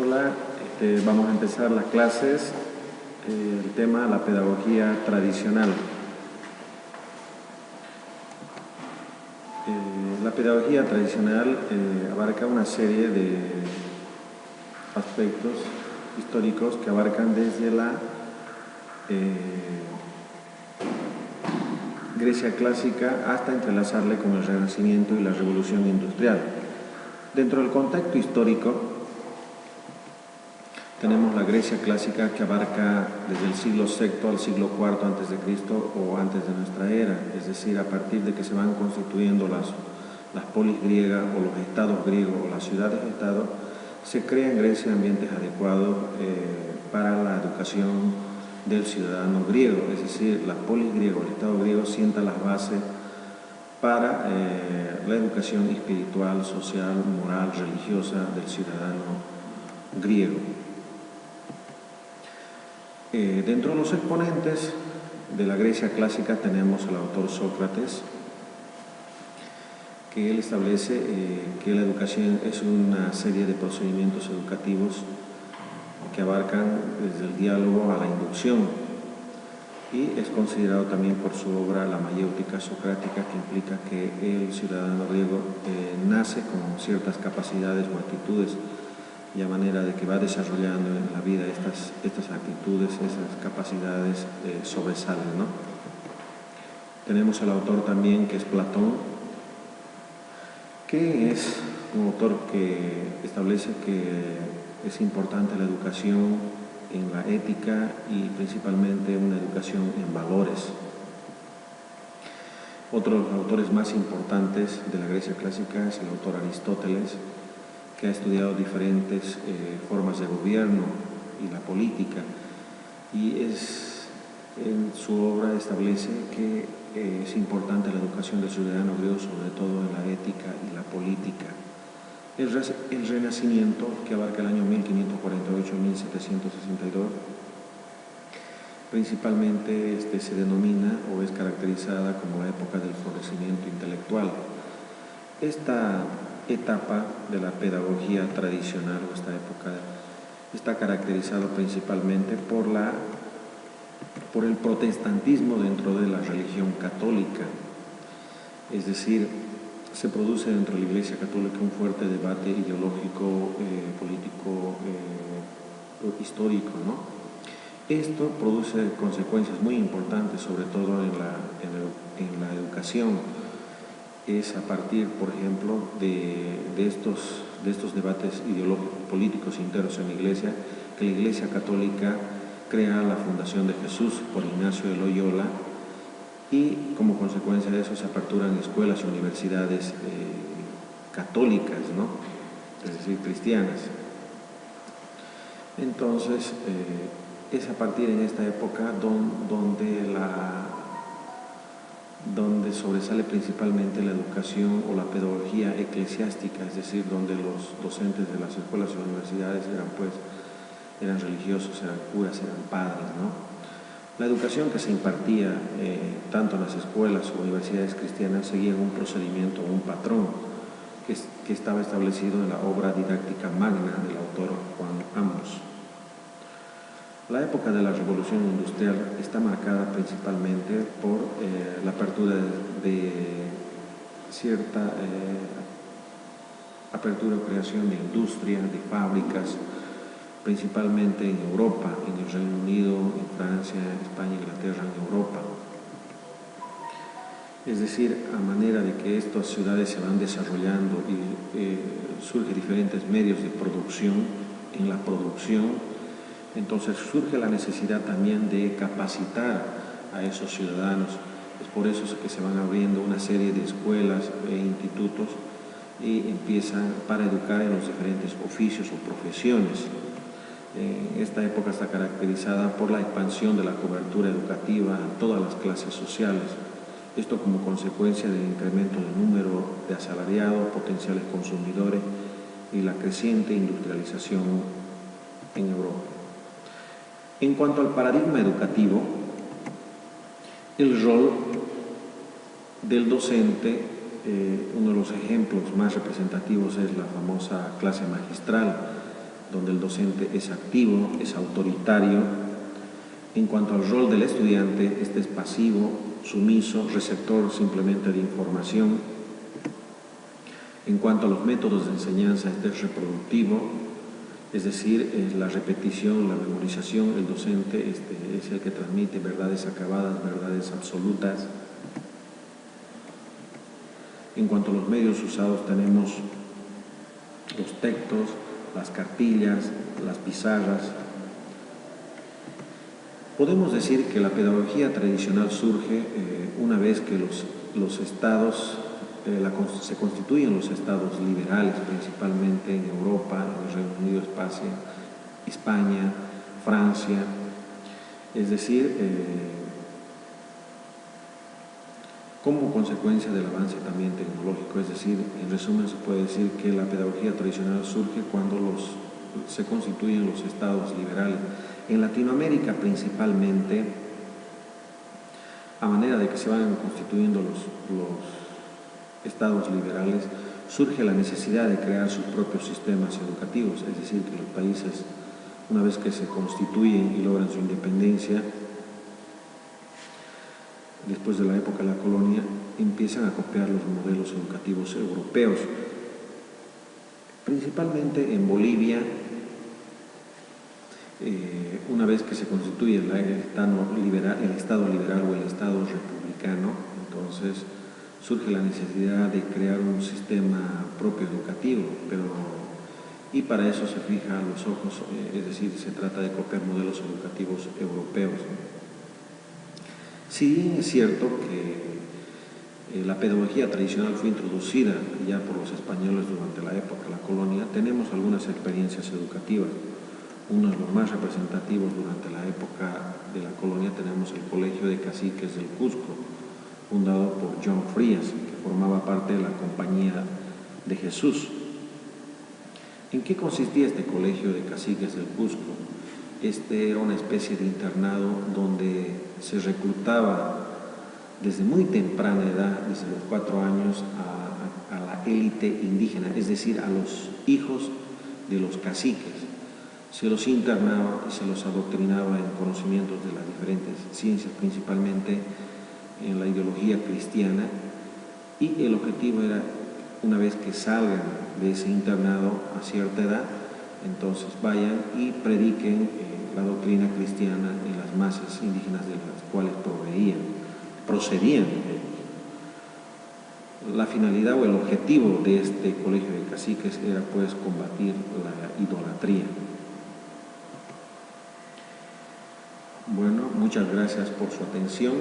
Hola, vamos a empezar las clases. El tema, la pedagogía tradicional. La pedagogía tradicional abarca una serie de aspectos históricos que abarcan desde la Grecia clásica hasta entrelazarle con el Renacimiento y la Revolución Industrial. Dentro del contexto histórico tenemos la Grecia clásica, que abarca desde el siglo VI al siglo IV antes de Cristo o antes de nuestra era, es decir, a partir de que se van constituyendo las polis griegas o los estados griegos o las ciudades-estado, se crea en Grecia ambientes adecuados para la educación del ciudadano griego, es decir, las polis griegas o el estado griego sientan las bases para la educación espiritual, social, moral, religiosa del ciudadano griego. Dentro de los exponentes de la Grecia clásica tenemos al autor Sócrates, que él establece que la educación es una serie de procedimientos educativos que abarcan desde el diálogo a la inducción, y es considerado también por su obra La Mayéutica Socrática, que implica que el ciudadano griego nace con ciertas capacidades o actitudes, y a manera de que va desarrollando en la vida estas actitudes, esas capacidades sobresalen, ¿no? Tenemos al autor también, que es Platón, que es un autor que establece que es importante la educación en la ética y principalmente una educación en valores. Otros autores más importantes de la Grecia clásica es el autor Aristóteles, que ha estudiado diferentes formas de gobierno y la política, y en su obra establece que es importante la educación del ciudadano griego, sobre todo en la ética y la política. El Renacimiento, que abarca el año 1548-1762, principalmente se denomina o es caracterizada como la época del florecimiento intelectual. Esta etapa de la pedagogía tradicional, o esta época, está caracterizada principalmente por el protestantismo dentro de la religión católica. Es decir, se produce dentro de la Iglesia católica un fuerte debate ideológico, político, histórico, ¿no? Esto produce consecuencias muy importantes, sobre todo en la educación. Es a partir, por ejemplo, de estos debates ideológicos, políticos internos en la Iglesia, que la Iglesia católica crea la Fundación de Jesús por Ignacio de Loyola, y como consecuencia de eso se aperturan escuelas y universidades católicas, ¿no? Es decir, cristianas. Entonces, es a partir en esta época donde sobresale principalmente la educación o la pedagogía eclesiástica, es decir, donde los docentes de las escuelas y universidades eran religiosos, eran curas, eran padres, ¿no? La educación que se impartía tanto en las escuelas o universidades cristianas seguía un procedimiento, un patrón que estaba establecido en la obra didáctica magna del autor Juan Amos. La época de la Revolución Industrial está marcada principalmente por la apertura de cierta apertura o creación de industria, de fábricas, principalmente en Europa, en el Reino Unido, en Francia, España, Inglaterra, en Europa. Es decir, a manera de que estas ciudades se van desarrollando y surgen diferentes medios de producción, en la producción, entonces surge la necesidad también de capacitar a esos ciudadanos. Es por eso que se van abriendo una serie de escuelas e institutos y empiezan para educar en los diferentes oficios o profesiones. Esta época está caracterizada por la expansión de la cobertura educativa a todas las clases sociales. Esto como consecuencia del incremento del número de asalariados, potenciales consumidores y la creciente industrialización en Europa. En cuanto al paradigma educativo, el rol del docente, uno de los ejemplos más representativos es la famosa clase magistral, donde el docente es activo, es autoritario. En cuanto al rol del estudiante, este es pasivo, sumiso, receptor simplemente de información. En cuanto a los métodos de enseñanza, este es reproductivo, es decir, es la repetición, la memorización. El docente es el que transmite verdades acabadas, verdades absolutas. En cuanto a los medios usados, tenemos los textos, las cartillas, las pizarras. Podemos decir que la pedagogía tradicional surge una vez que los estados, se constituyen los estados liberales, principalmente en Europa, en el Reino Unido, España, Francia. Es decir, como consecuencia del avance también tecnológico. Es decir, en resumen se puede decir que la pedagogía tradicional surge cuando se constituyen los estados liberales. En Latinoamérica principalmente, a manera de que se van constituyendo los estados liberales, surge la necesidad de crear sus propios sistemas educativos. Es decir, que los países, una vez que se constituyen y logran su independencia, después de la época de la colonia, empiezan a copiar los modelos educativos europeos. Principalmente en Bolivia, una vez que se constituye el Estado liberal o el Estado republicano, entonces surge la necesidad de crear un sistema propio educativo, y para eso se fija los ojos, es decir, se trata de copiar modelos educativos europeos. Si bien es cierto que la pedagogía tradicional fue introducida ya por los españoles durante la época de la colonia, tenemos algunas experiencias educativas. Uno de los más representativos durante la época de la colonia tenemos el Colegio de Caciques del Cusco, fundado por John Frías, que formaba parte de la Compañía de Jesús. ¿En qué consistía este Colegio de Caciques del Cusco? Este era una especie de internado donde se reclutaba desde muy temprana edad, desde los 4 años, a la élite indígena, es decir, a los hijos de los caciques. Se los internaba y se los adoctrinaba en conocimientos de las diferentes ciencias, principalmente en la ideología cristiana, y el objetivo era, una vez que salgan de ese internado a cierta edad, entonces vayan y prediquen la doctrina cristiana en las masas indígenas de las cuales procedían. La finalidad o el objetivo de este colegio de caciques era pues combatir la idolatría. Bueno, muchas gracias por su atención.